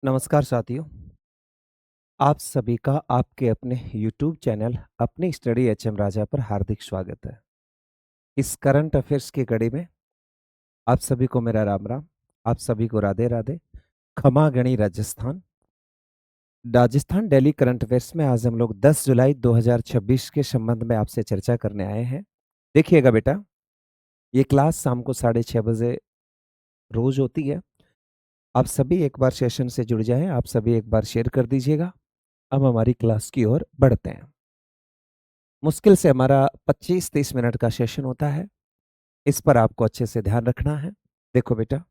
नमस्कार साथियों, आप सभी का आपके अपने YouTube चैनल अपनी स्टडी एचएम राजा पर हार्दिक स्वागत है। इस करंट अफेयर्स की कड़ी में आप सभी को मेरा राम राम, आप सभी को राधे राधे। खमा गणी Rajasthan Rajasthan daily current affairs में आज हम लोग 10 जुलाई 2026 के संबंध में आपसे चर्चा करने आए हैं। देखिएगा बेटा, ये क्लास शाम को 6:30 बजे रोज होती है। आप सभी एक बार सेशन से जुड़ जाएं, आप सभी एक बार शेयर कर दीजिएगा। अब हमारी क्लास की ओर बढ़ते हैं। मुश्किल से हमारा 25-30 मिनट का सेशन होता है। इस पर आपको अच्छे से ध्यान रखना है। देखो बेटा,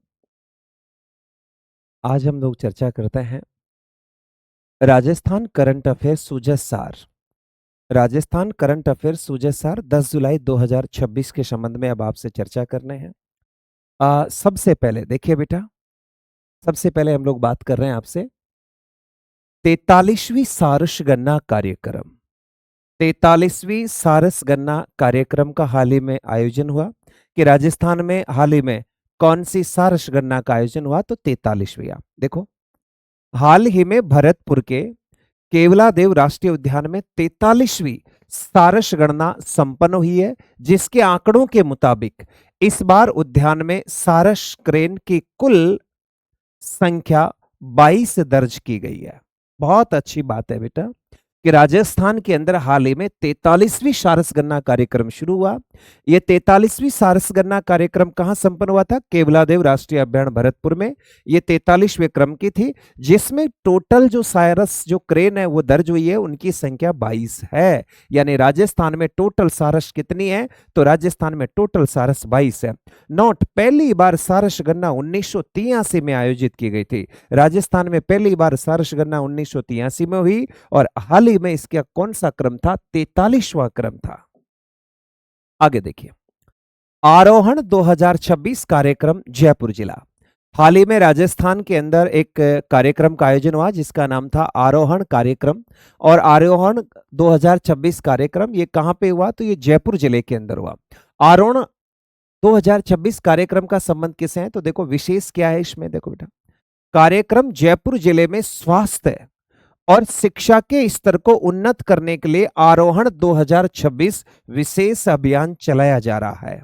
आज हम लोग चर्चा करते हैं राजस्थान करंट अफेयर सूजत सार। राजस्थान करंट अफेयर सूजत सार 10 जुलाई 2026 के संबंध में अब आपसे चर्चा करने हैं। सबसे पहले देखिए बेटा, सबसे पहले हम लोग बात कर रहे हैं आपसे 43वीं सारस गन्ना कार्यक्रम। 43वीं सारस गन्ना कार्यक्रम का हाल ही में आयोजन हुआ कि राजस्थान में हाल ही में कौन सी सारस गन्ना का आयोजन हुआ, तो 43वीं। देखो, हाल ही में भरतपुर के केवलादेव राष्ट्रीय उद्यान में 43वीं सारस गणना संपन्न हुई है, जिसके आंकड़ों के मुताबिक इस बार उद्यान में सारस क्रेन की कुल संख्या 22 दर्ज की गई है। बहुत अच्छी बात है बेटा कि राजस्थान के अंदर हाल ही में 43वीं सारस गन्ना कार्यक्रम शुरू हुआ। यह 43वीं सारस गन्ना कार्यक्रम कहां संपन्न हुआ था? केवलादेव राष्ट्रीय अभ्यारण्य भरतपुर में। यह 43वें क्रम की थी, जिसमें टोटल जो सारस जो क्रेन है वो दर्ज हुई है, उनकी संख्या 22 है। यानी राजस्थान में टोटल सारस कितनी है? तो राजस्थान में टोटल सारस 22 है। नोट, पहली बार सारस गन्ना 1983 में आयोजित की गई थी। राजस्थान में पहली बार सारस गन्ना 1983 में हुई और हाल ही में इसका कौन सा क्रम था? 43वां क्रम था। आगे देखिए, आरोहण 2026 कार्यक्रम जयपुर जिला। हाल ही में राजस्थान के अंदर एक कार्यक्रम का आयोजन हुआ जिसका नाम था आरोहण कार्यक्रम। और आरोहण 2026 कार्यक्रम ये कहां पे हुआ? तो ये जयपुर जिले के अंदर हुआ। आरोहण 2026 कार्यक्रम का संबंध किससे है? तो देखो, विशेष क्या है इसमें, देखो बेटा, कार्यक्रम जयपुर जिले में स्वास्थ्य और शिक्षा के स्तर को उन्नत करने के लिए आरोहण 2026 विशेष अभियान चलाया जा रहा है।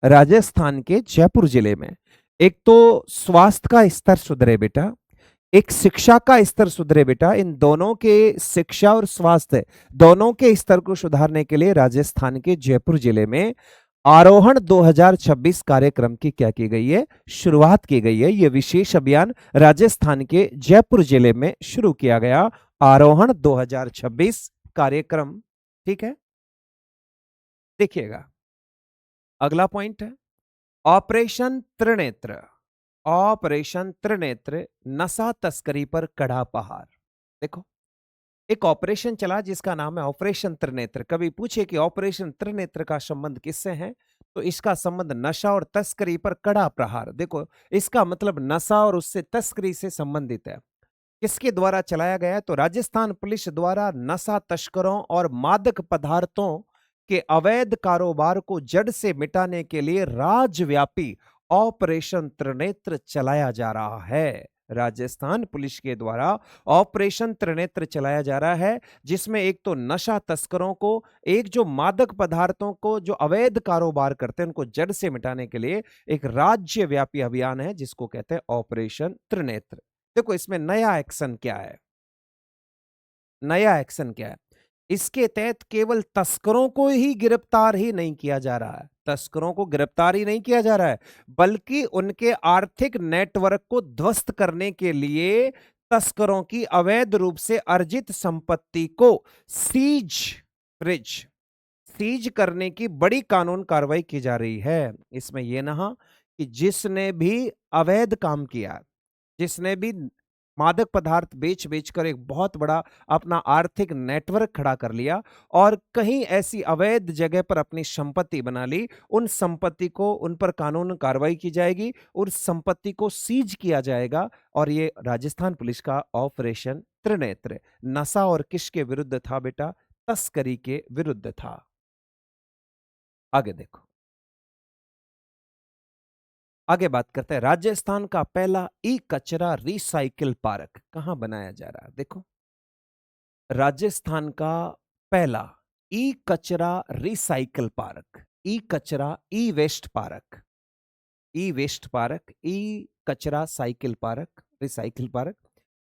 राजस्थान के जयपुर जिले में एक तो स्वास्थ्य का स्तर सुधरे बेटा, एक शिक्षा का स्तर सुधरे बेटा। इन दोनों के, शिक्षा और स्वास्थ्य दोनों के स्तर को सुधारने के लिए राजस्थान के जयपुर जिले में आरोहण 2026 कार्यक्रम की क्या की गई है? शुरुआत की गई है। यह विशेष अभियान राजस्थान के जयपुर जिले में शुरू किया गया, आरोहण 2026 कार्यक्रम। ठीक है, देखिएगा, अगला पॉइंट है ऑपरेशन त्रिनेत्र। ऑपरेशन त्रिनेत्र, नशा तस्करी पर कड़ा पहाड़। देखो, एक ऑपरेशन चला जिसका नाम है ऑपरेशन त्रिनेत्र। कभी पूछे कि ऑपरेशन त्रिनेत्र का संबंध किससे है, तो इसका संबंध नशा और तस्करी पर कड़ा प्रहार। देखो, इसका मतलब नशा और उससे तस्करी से संबंधित है। किसके द्वारा चलाया गया है? तो राजस्थान पुलिस द्वारा नशा तस्करों और मादक पदार्थों के अवैध कारोबार को जड़ से मिटाने के लिए राज्यव्यापी ऑपरेशन त्रिनेत्र चलाया जा रहा है। राजस्थान पुलिस के द्वारा ऑपरेशन त्रिनेत्र चलाया जा रहा है, जिसमें एक तो नशा तस्करों को, एक जो मादक पदार्थों को जो अवैध कारोबार करते हैं उनको जड़ से मिटाने के लिए एक राज्यव्यापी अभियान है जिसको कहते हैं ऑपरेशन त्रिनेत्र। देखो, इसमें नया एक्शन क्या है? नया एक्शन क्या है? इसके तहत केवल तस्करों को ही गिरफ्तार ही नहीं किया जा रहा है, तस्करों को गिरफ्तार ही नहीं किया जा रहा है, बल्कि उनके आर्थिक नेटवर्क को ध्वस्त करने के लिए तस्करों की अवैध रूप से अर्जित संपत्ति को फ्रीज सीज करने की बड़ी कानून कार्रवाई की जा रही है। इसमें यह ना कि जिसने भी अवैध काम किया, जिसने भी मादक पदार्थ बेच बेच कर एक बहुत बड़ा अपना आर्थिक नेटवर्क खड़ा कर लिया और कहीं ऐसी अवैध जगह पर अपनी संपत्ति बना ली, उन संपत्ति को, उन पर कानून कार्रवाई की जाएगी, उस संपत्ति को सीज किया जाएगा। और ये राजस्थान पुलिस का ऑपरेशन त्रिनेत्र नशा और किसके विरुद्ध था बेटा? तस्करी के विरुद्ध था। आगे देखो, आगे बात करते हैं, राजस्थान का पहला ई कचरा रिसाइकिल पार्क कहां बनाया जा रहा है। देखो, राजस्थान का पहला ई कचरा रिसाइकिल पार्क, ई कचरा ई वेस्ट पार्क, ई वेस्ट पार्क, ई कचरा साइकिल पार्क, रिसाइकिल पार्क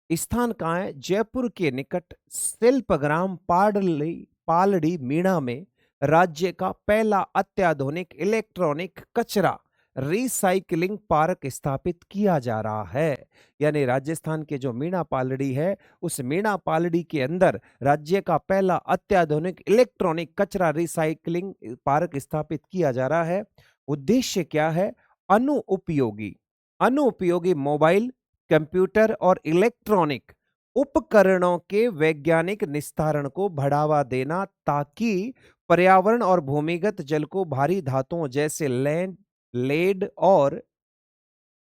स्थान कहाँ है? जयपुर के निकट शिल्पग्राम पाडली पालड़ी मीणा में राज्य का पहला अत्याधुनिक इलेक्ट्रॉनिक कचरा रिसाइकलिंग पार्क स्थापित किया जा रहा है। यानी राजस्थान के जो मीणा पालड़ी है, उस मीणा पालड़ी के अंदर राज्य का पहला अत्याधुनिक इलेक्ट्रॉनिक कचरा रिसाइकलिंग पार्क स्थापित किया जा रहा है। उद्देश्य क्या है? अनुउपयोगी अनुउपयोगी मोबाइल, कंप्यूटर और इलेक्ट्रॉनिक उपकरणों के वैज्ञानिक निस्तारण को बढ़ावा देना, ताकि पर्यावरण और भूमिगत जल को भारी धातुओं जैसे लेड और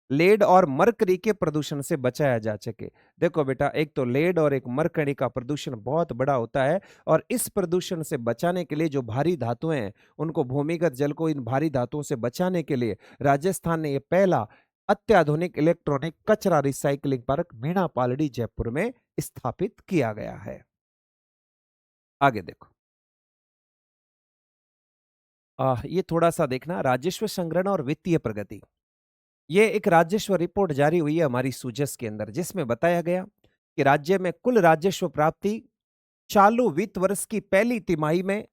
लेड और मरकरी के प्रदूषण से बचाया जा सके। देखो बेटा, एक तो लेड और एक मरकरी का प्रदूषण बहुत बड़ा होता है, और इस प्रदूषण से बचाने के लिए जो भारी धातुएं हैं, उनको भूमिगत जल को इन भारी धातुओं से बचाने के लिए राजस्थान ने यह पहला अत्याधुनिक इलेक्ट्रॉनिक कचरा रिसाइकलिंग पार्क मीणा पालड़ी जयपुर में स्थापित किया गया है। आगे देखो, ये थोड़ा सा देखना, राजस्व संग्रहण और वित्तीय प्रगति। ये एक राजस्व रिपोर्ट जारी हुई है हमारी सूजस के अंदर, जिसमें बताया गया कि राज्य में कुल राजस्व प्राप्ति चालू वित्त वर्ष की पहली तिमाही में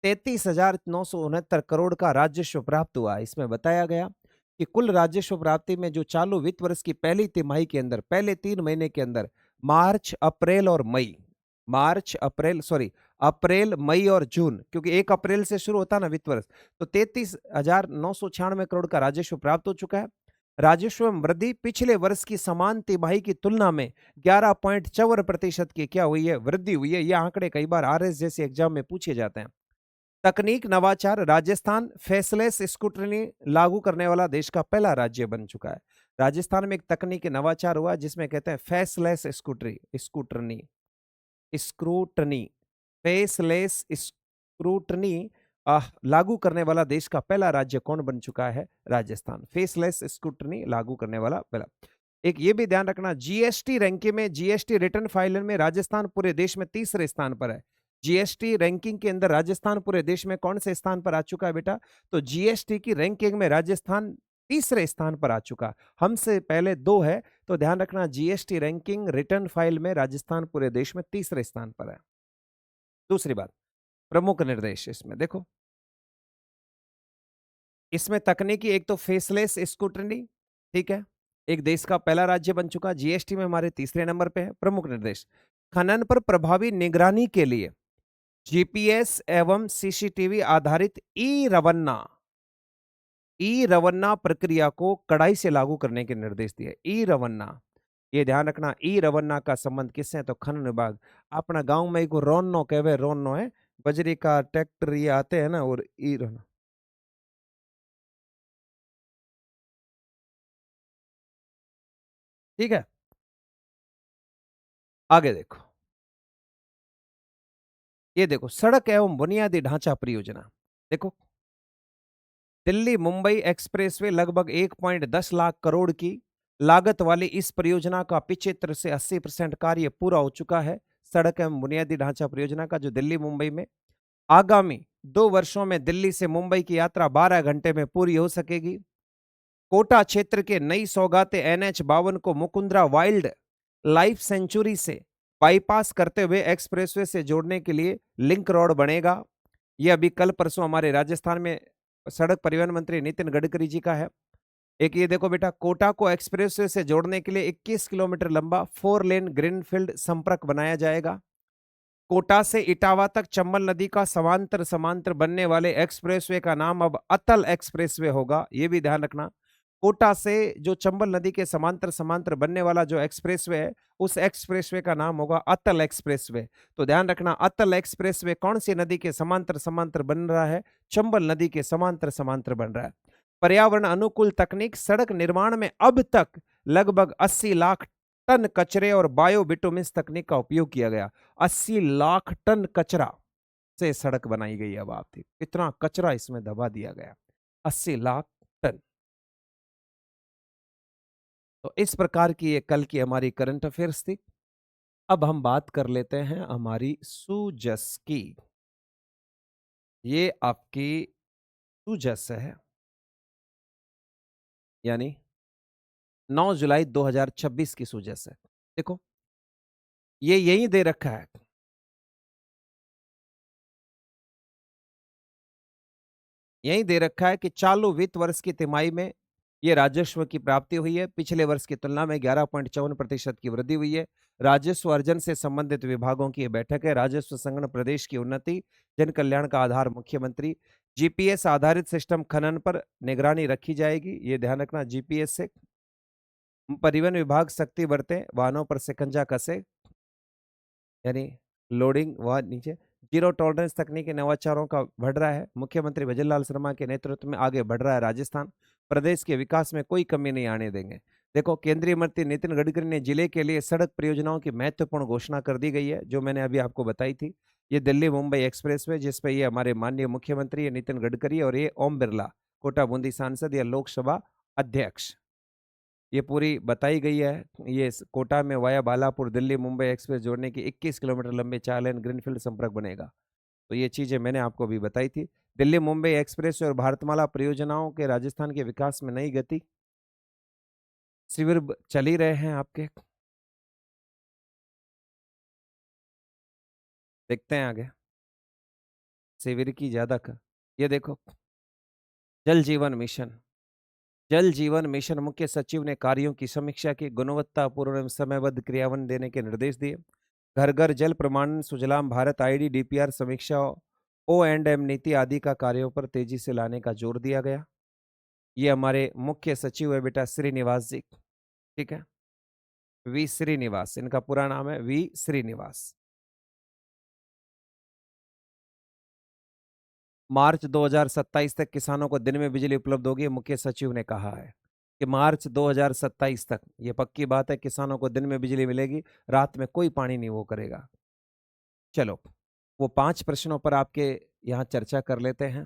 33,969 करोड़ का राजस्व प्राप्त हुआ। इसमें बताया गया कि कुल राजस्व प्राप्ति में जो चालू वित्त वर्ष की पहली तिमाही के अंदर, पहले 3 महीने के अंदर, अप्रैल, मई और जून, क्योंकि 1 अप्रैल से शुरू होता ना वित्त वर्ष, तो 33,996 करोड़ का राजस्व प्राप्त हो चुका है। राजस्व में वृद्धि पिछले वर्ष की समान तिमाही की तुलना में 11.4% की क्या हुई है? वृद्धि हुई है। ये आंकड़े कई बार आरएस जैसे एग्जाम में पूछे जाते हैं। तकनीक नवाचार, राजस्थान फेसलेस स्कूटरनी लागू करने वाला देश का पहला राज्य बन चुका है। राजस्थान में एक तकनीकी नवाचार हुआ जिसमें कहते हैं फेसलेस स्कूटरनी स्क्रूटनी फेसलेस स्क्रूटनी लागू करने वाला देश का पहला राज्य कौन बन चुका है? राजस्थान। फेसलेस स्क्रूटनी लागू करने वाला पहला। एक ये भी ध्यान रखना, जीएसटी रैंकिंग में, जीएसटी रिटर्न फाइलिंग में राजस्थान पूरे देश में तीसरे स्थान पर है। जीएसटी रैंकिंग के अंदर राजस्थान पूरे देश में कौन से स्थान पर आ चुका है बेटा? तो जीएसटी की रैंकिंग में राजस्थान तीसरे स्थान पर आ चुका। हमसे पहले 2 है, तो ध्यान रखना, जीएसटी रैंकिंग रिटर्न फाइल में राजस्थान पूरे देश में तीसरे स्थान पर है। दूसरी बात, प्रमुख निर्देश इसमें देखो, इसमें तकनीकी एक तो फेसलेस स्कूटरनी, ठीक है, एक देश का पहला राज्य बन चुका, जीएसटी में हमारे तीसरे नंबर पे है। प्रमुख निर्देश, खनन पर प्रभावी निगरानी के लिए जीपीएस एवं सीसीटीवी आधारित ई रवन्ना प्रक्रिया को कड़ाई से लागू करने के निर्देश दिए। ई रवन्ना, ये ध्यान रखना, ई रवन्ना का संबंध किससे है? तो खनन विभाग। अपना गांव में एक रोनो कहवे, रोनो है, बजरी का ट्रैक्टर ये आते हैं ना, और ई रवन्ना, ठीक है। आगे देखो, ये देखो, सड़क एवं बुनियादी ढांचा परियोजना। देखो, दिल्ली मुंबई एक्सप्रेसवे लगभग 1.10 लाख करोड़ की लागत वाली इस परियोजना का 75 से 80% कार्य पूरा हो चुका है। सड़क एवं बुनियादी ढांचा परियोजना का, जो दिल्ली मुंबई में आगामी 2 वर्षों में दिल्ली से मुंबई की यात्रा 12 घंटे में पूरी हो सकेगी। कोटा क्षेत्र के नई सौगाते NH 52 को मुकुंदरा वाइल्ड लाइफ सेंचुरी से बाईपास करते हुए एक्सप्रेसवे से जोड़ने के लिए लिंक रोड बनेगा। यह अभी कल परसों हमारे राजस्थान में सड़क परिवहन मंत्री नितिन गडकरी जी का है। एक ये देखो बेटा, कोटा को एक्सप्रेसवे से जोड़ने के लिए 21 किलोमीटर लंबा 4 लेन ग्रीनफील्ड संपर्क बनाया जाएगा। कोटा से इटावा तक चंबल नदी का समांतर समांतर बनने वाले एक्सप्रेसवे का नाम अब अटल एक्सप्रेसवे होगा। ये भी ध्यान रखना, कोटा से जो चंबल नदी के समांतर समांतर बनने वाला जो एक्सप्रेसवे है, उस एक्सप्रेसवे का नाम होगा अटल एक्सप्रेसवे। तो ध्यान रखना, अटल एक्सप्रेसवे कौन सी नदी के समांतर समांतर बन रहा है? चंबल नदी के समांतर समांतर बन रहा है। पर्यावरण अनुकूल तकनीक, सड़क निर्माण में अब तक लगभग 80 लाख टन कचरे और बायो बिटुमिन्स तकनीक का उपयोग किया गया। 80 लाख टन कचरा से सड़क बनाई गई। अब आप कितना कचरा इसमें दबा दिया गया, 80 लाख टन। तो इस प्रकार की ये कल की हमारी करंट अफेयर्स थी। अब हम बात कर लेते हैं हमारी सुजस की। ये आपकी सुजस है, यानी 9 जुलाई 2026 की सुजस है। देखो, ये यही दे रखा है। यही दे रखा है कि चालू वित्त वर्ष की तिमाही में ये राजस्व की प्राप्ति हुई है। पिछले वर्ष की तुलना में 11.54% की वृद्धि हुई है। राजस्व अर्जन से संबंधित विभागों की यह बैठक है। राजस्व संग्रह प्रदेश की उन्नति, जन कल्याण का आधार मुख्यमंत्री। जीपीएस आधारित सिस्टम खनन पर निगरानी रखी जाएगी, ये ध्यान रखना। जीपीएस से परिवहन विभाग सख्ती बरते, वाहनों पर शिकंजा कसे, यानी लोडिंग व नीचे। जीरो टॉलरेंस तकनीकी नवाचारों का बढ़ रहा है। मुख्यमंत्री भजनलाल शर्मा के नेतृत्व में आगे बढ़ रहा है राजस्थान। प्रदेश के विकास में कोई कमी नहीं आने देंगे। देखो, केंद्रीय मंत्री नितिन गडकरी ने जिले के लिए सड़क परियोजनाओं की महत्वपूर्ण घोषणा कर दी गई है, जो मैंने अभी आपको बताई थी। ये दिल्ली मुंबई एक्सप्रेसवे, जिस पे ये हमारे माननीय मुख्यमंत्री है नितिन गडकरी, और ये ओम बिरला, कोटा बूंदी सांसद या लोकसभा अध्यक्ष, ये पूरी बताई गई है। ये कोटा में वाया बालापुर दिल्ली मुंबई एक्सप्रेस जोड़ने की 21 किलोमीटर लंबे 4 लेन ग्रीनफील्ड संपर्क बनेगा। तो ये चीजें मैंने आपको अभी बताई थी। दिल्ली मुंबई एक्सप्रेस और भारतमाला परियोजनाओं के राजस्थान के विकास में नई गति। शिविर चल ही रहे हैं आपके, देखते हैं आगे शिविर की ज्यादा ये देखो, जल जीवन मिशन। जल जीवन मिशन मुख्य सचिव ने कार्यों की समीक्षा की, गुणवत्तापूर्ण एवं समयबद्ध क्रियान्वयन देने के निर्देश दिए। घर घर जल प्रमाणन, सुजलाम भारत, आईडी, डीपीआर समीक्षा, ओ एंड एम नीति आदि का कार्यों पर तेजी से लाने का जोर दिया गया। ये हमारे मुख्य सचिव है बेटा श्रीनिवास जी, ठीक है, वी श्रीनिवास, इनका पूरा नाम है वी श्रीनिवास। मार्च 2027 तक किसानों को दिन में बिजली उपलब्ध होगी, मुख्य सचिव ने कहा है कि मार्च 2027 तक, ये पक्की बात है, किसानों को दिन में बिजली मिलेगी, रात में कोई पानी नहीं वो करेगा। चलो, वो 5 प्रश्नों पर आपके यहाँ चर्चा कर लेते हैं।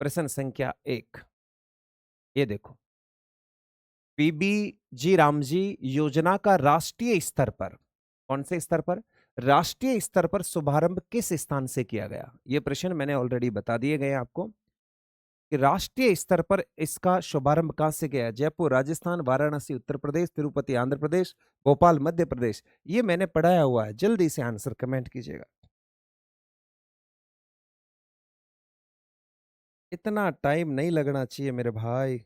प्रश्न संख्या 1, ये देखो, पीबीजी रामजी योजना का राष्ट्रीय स्तर पर, कौन से स्तर पर, राष्ट्रीय स्तर पर शुभारंभ किस स्थान से किया गया? ये प्रश्न मैंने ऑलरेडी बता दिए गए आपको कि राष्ट्रीय स्तर पर इसका शुभारंभ कहां से किया है। जयपुर राजस्थान, वाराणसी उत्तर प्रदेश, तिरुपति आंध्र प्रदेश, भोपाल मध्य प्रदेश। ये मैंने पढ़ाया हुआ है, जल्दी से आंसर कमेंट कीजिएगा। इतना टाइम नहीं लगना चाहिए मेरे भाई।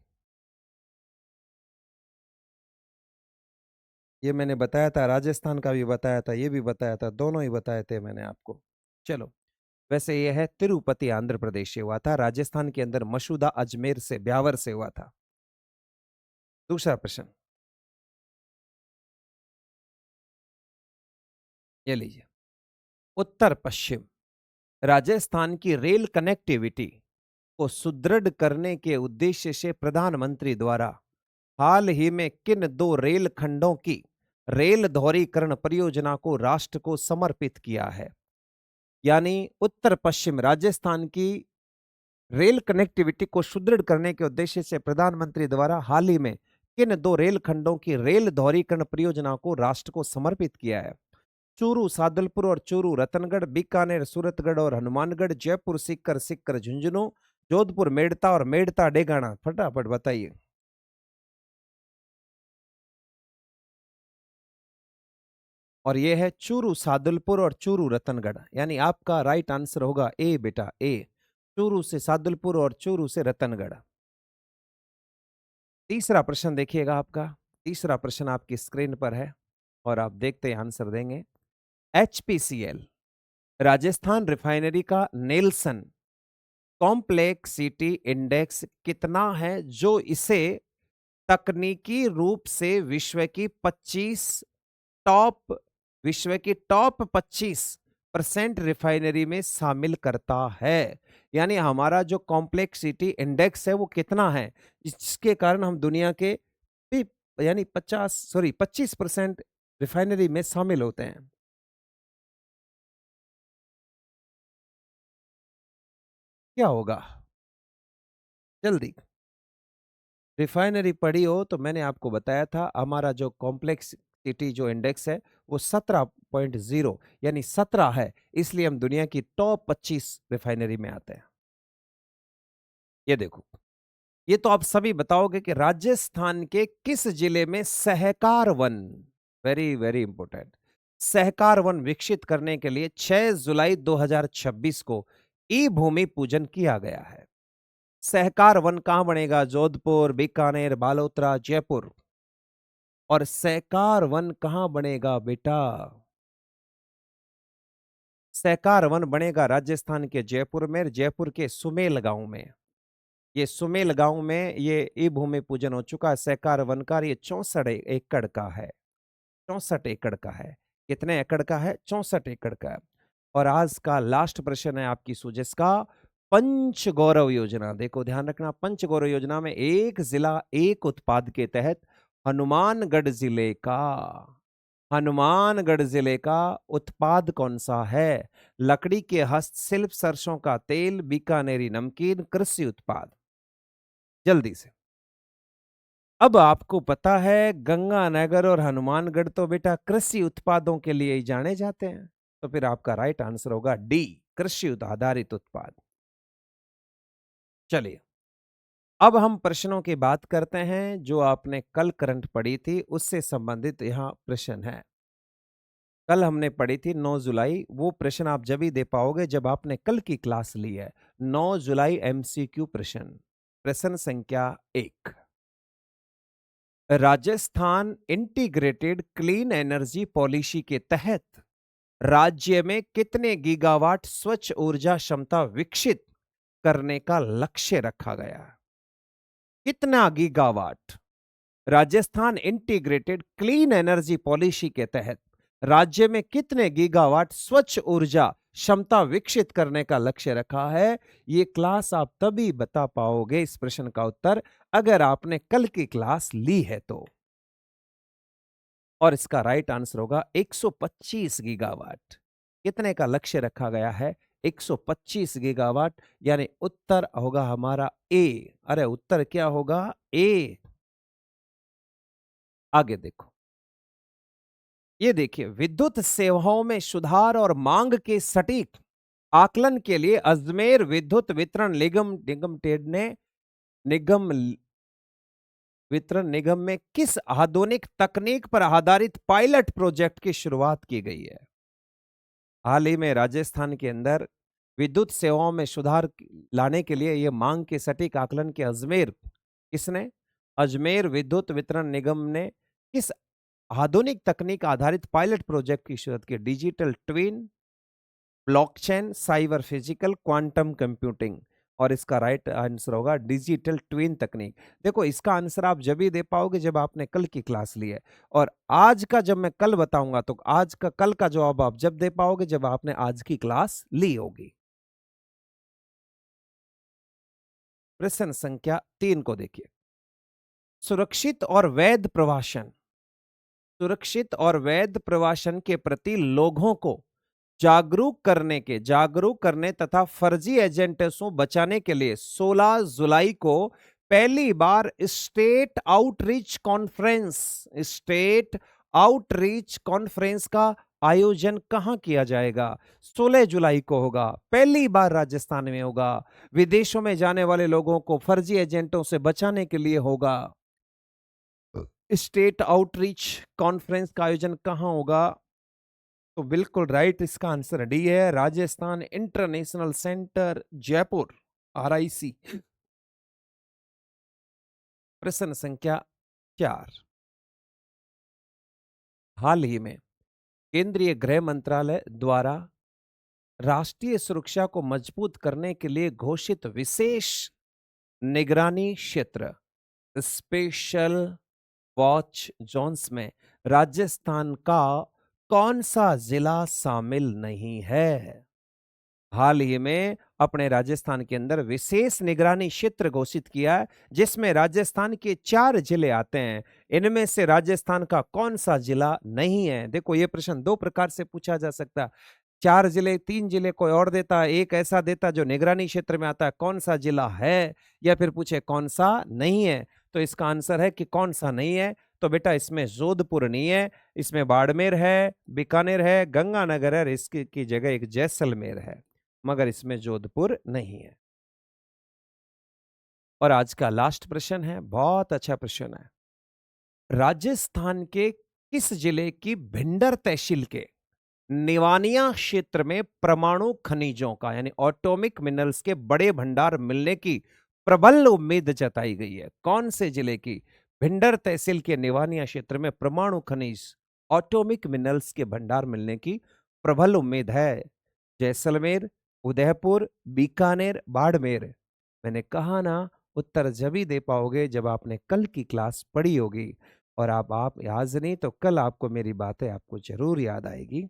ये मैंने बताया था, राजस्थान का भी बताया था, ये भी बताया था, दोनों ही बताए थे मैंने आपको। चलो, वैसे ये है तिरुपति आंध्र प्रदेश से हुआ था, राजस्थान के अंदर मसूदा अजमेर से, ब्यावर से हुआ था। दूसरा प्रश्न, ये लीजिए, उत्तर पश्चिम राजस्थान की रेल कनेक्टिविटी को सुदृढ़ करने के उद्देश्य से प्रधानमंत्री द्वारा हाल ही में किन 2 रेल खंडों की रेल दोहरीकरण परियोजना को राष्ट्र को समर्पित किया है? यानी उत्तर पश्चिम राजस्थान की रेल कनेक्टिविटी को सुदृढ़ करने के उद्देश्य से प्रधानमंत्री द्वारा हाल ही में किन 2 रेल खंडों की रेल दोहरीकरण परियोजना को राष्ट्र को समर्पित किया है? चूरू सादुलपुर और चूरू रतनगढ़, बीकानेर सूरतगढ़ और हनुमानगढ़, जयपुर सीकर सीकर झुंझुनू, जोधपुर मेड़ता और मेड़ता डेगाना। फटाफट बताइए। और यह है चूरू सादुलपुर और चूरू रतनगढ़, यानी आपका राइट आंसर होगा ए बेटा, ए। चूरू से सादुलपुर और चूरू से रतनगढ़। तीसरा प्रश्न देखिएगा आपका, तीसरा प्रश्न आपकी स्क्रीन पर है और आप देखते हैं आंसर देंगे। एचपीसीएल राजस्थान रिफाइनरी का नेल्सन कॉम्प्लेक्सिटी इंडेक्स कितना है, जो इसे तकनीकी रूप से टॉप विश्व की टॉप 25% रिफाइनरी में शामिल करता है? यानी हमारा जो कॉम्प्लेक्सिटी इंडेक्स है वो कितना है, जिसके कारण हम दुनिया के यानी 25% रिफाइनरी में शामिल होते हैं। क्या होगा जल्दी? रिफाइनरी पढ़ी हो तो मैंने आपको बताया था हमारा जो कॉम्प्लेक्सिटी जो इंडेक्स है वो 17.0 यानी 17 है, इसलिए हम दुनिया की टॉप 25 रिफाइनरी में आते हैं। ये देखो, ये तो आप सभी बताओगे कि राजस्थान के किस जिले में सहकार वन, वेरी वेरी इंपॉर्टेंट, सहकार वन विकसित करने के लिए 6 जुलाई 2026 को ई भूमि पूजन किया गया है। सहकार वन कहां बनेगा? जोधपुर, बीकानेर, बालोतरा, जयपुर। और सहकार वन कहां बनेगा बेटा? सहकार वन बनेगा राजस्थान के जयपुर में, जयपुर के सुमेल गांव में। ये सुमेल गांव में ये ई भूमि पूजन हो चुका है सहकार वन का। ये 64 एकड़ का है, 64 एकड़ का है। कितने एकड़ का है? 64 एकड़ का है। और आज का लास्ट प्रश्न है आपकी सुजेस का, पंच गौरव योजना। देखो ध्यान रखना, पंच गौरव योजना में एक जिला एक उत्पाद के तहत हनुमानगढ़ जिले का उत्पाद कौन सा है? लकड़ी के हस्तशिल्प, सरसों का तेल, बीकानेरी नमकीन, कृषि उत्पाद। जल्दी से। अब आपको पता है गंगानगर और हनुमानगढ़ तो बेटा कृषि उत्पादों के लिए ही जाने जाते हैं, तो फिर आपका राइट आंसर होगा डी, कृषि आधारित उत्पाद। चलिए, अब हम प्रश्नों की बात करते हैं जो आपने कल करंट पढ़ी थी, उससे संबंधित यहां प्रश्न है। कल हमने पढ़ी थी 9 जुलाई, वो प्रश्न आप जब ही दे पाओगे जब आपने कल की क्लास ली है। 9 जुलाई एमसीक्यू प्रश्न, प्रश्न संख्या 1। Rajasthan integrated clean energy policy के तहत राज्य में कितने गीगावाट स्वच्छ ऊर्जा क्षमता विकसित करने का लक्ष्य रखा गया है? कितना gigawatt? Rajasthan integrated clean energy policy के तहत राज्य में कितने गीगावाट स्वच्छ ऊर्जा क्षमता विकसित करने का लक्ष्य रखा है? ये क्लास आप तभी बता पाओगे इस प्रश्न का उत्तर अगर आपने कल की क्लास ली है तो। और इसका राइट आंसर होगा 125 गीगावाट। कितने का लक्ष्य रखा गया है? 125 गीगावाट, यानी उत्तर होगा हमारा ए। अरे उत्तर क्या होगा? ए। आगे देखो, ये देखिए, विद्युत सेवाओं में सुधार और मांग के सटीक आकलन के लिए अजमेर विद्युत वितरण निगम वितरण निगम में किस आधुनिक तकनीक पर आधारित पायलट प्रोजेक्ट की शुरुआत की गई है? हाल ही में राजस्थान के अंदर विद्युत सेवाओं में सुधार लाने के लिए यह मांग के सटीक आकलन के किसने? अजमेर विद्युत वितरण निगम ने किस आधुनिक तकनीक आधारित पायलट प्रोजेक्ट की शुरुआत की? Digital twin, blockchain, cyber physical, quantum computing. और इसका राइट आंसर होगा डिजिटल ट्विन तकनीक। देखो, इसका आंसर आप जब ही दे पाओगे जब आपने कल की क्लास ली है, और आज का जब मैं कल बताऊंगा तो आज का कल का जवाब आप जब दे पाओगे जब आपने आज की क्लास ली होगी। प्रश्न संख्या 3 को देखिए, सुरक्षित और वैध प्रवासन, सुरक्षित और वैध प्रवासन के प्रति लोगों को जागरूक करने तथा फर्जी एजेंटों से बचाने के लिए 16 जुलाई को पहली बार स्टेट आउटरीच कॉन्फ्रेंस का आयोजन कहां किया जाएगा? 16 जुलाई को होगा, पहली बार राजस्थान में होगा। विदेशों में जाने वाले लोगों को फर्जी एजेंटों से बचाने के लिए होगा। स्टेट आउटरीच कॉन्फ्रेंस का आयोजन कहां होगा? तो बिल्कुल राइट, इसका आंसर डी है, Rajasthan international centre, Jaipur, RIC। प्रश्न संख्या 4, हाल ही में केंद्रीय गृह मंत्रालय द्वारा राष्ट्रीय सुरक्षा को मजबूत करने के लिए घोषित विशेष निगरानी क्षेत्र, स्पेशल वॉच जोन्स में राजस्थान का कौन सा जिला शामिल नहीं है? हाल ही में अपने राजस्थान के अंदर विशेष निगरानी क्षेत्र घोषित किया है जिसमें राजस्थान के 4 जिले आते हैं। इनमें से राजस्थान का कौन सा जिला नहीं है? देखो, यह प्रश्न 2 प्रकार से पूछा जा सकता है। 4 जिले, 3 जिले कोई और देता है, एक ऐसा देता जो निगरानी क्षेत्र में आता है, कौन सा जिला है, या फिर पूछे कौन सा नहीं है। तो इसका आंसर है कि कौन सा नहीं है। तो बेटा इसमें जोधपुर नहीं है, इसमें बाड़मेर है, बीकानेर है, गंगानगर है और इसकी की जगह एक जैसलमेर है, मगर इसमें जोधपुर नहीं है। और आज का लास्ट प्रश्न है, बहुत अच्छा प्रश्न है। राजस्थान के किस जिले की भिंडर तहसील के निवानिया क्षेत्र में परमाणु खनिजों का यानी एटॉमिक मिनरल्स के बड़े भंडार मिलने की प्रबल उम्मीद जताई गई है? कौन से जिले की भिंडर तहसील के निवानिया क्षेत्र में परमाणु खनिज एटॉमिक मिनरल्स के भंडार मिलने की प्रबल उम्मीद है? जैसलमेर, उदयपुर, बीकानेर, बाड़मेर? मैंने कहा ना, उत्तर जब ही दे पाओगे जब आपने कल की क्लास पढ़ी होगी। और आप आज नहीं तो कल आपको मेरी बातें आपको जरूर याद आएगी।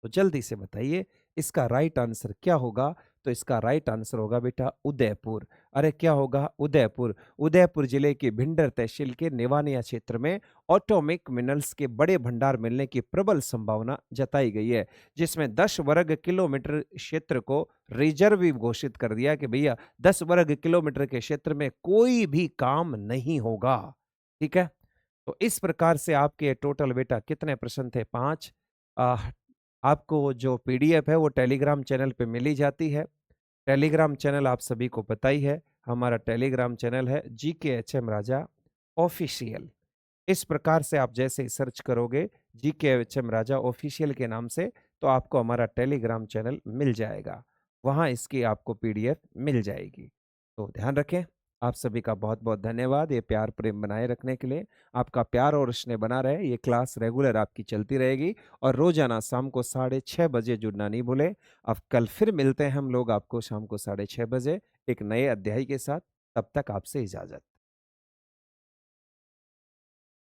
तो जल्दी से बताइए इसका राइट आंसर क्या होगा? तो इसका राइट आंसर होगा बेटा उदयपुर। अरे क्या होगा? उदयपुर। उदयपुर जिले के भिंडर तहसील के नेवानिया क्षेत्र में एटॉमिक मिनरल्स के बड़े भंडार मिलने की प्रबल संभावना जताई गई है, जिसमें 10 वर्ग किलोमीटर क्षेत्र को रिजर्व भी घोषित कर दिया कि भैया 10 वर्ग किलोमीटर के क्षेत्र में कोई भी काम नहीं होगा। ठीक है, तो इस प्रकार से आपके टोटल बेटा कितने प्रश्न थे? 5। आपको जो पीडीएफ है वो टेलीग्राम चैनल पे मिली जाती है। टेलीग्राम चैनल आप सभी को पता ही है, हमारा टेलीग्राम चैनल है GKHM राजा ऑफिशियल। इस प्रकार से आप जैसे ही सर्च करोगे GKHM राजा ऑफिशियल के नाम से, तो आपको हमारा टेलीग्राम चैनल मिल जाएगा, वहां इसकी आपको पीडीएफ मिल जाएगी। तो ध्यान रखें। आप सभी का बहुत बहुत धन्यवाद ये प्यार प्रेम बनाए रखने के लिए। आपका प्यार और स्नेह बना रहे, ये क्लास रेगुलर आपकी चलती रहेगी और रोजाना शाम को 6:30 बजे जुड़ना नहीं भूलें। अब कल फिर मिलते हैं हम लोग आपको शाम को 6:30 बजे एक नए अध्याय के साथ। तब तक आपसे इजाजत।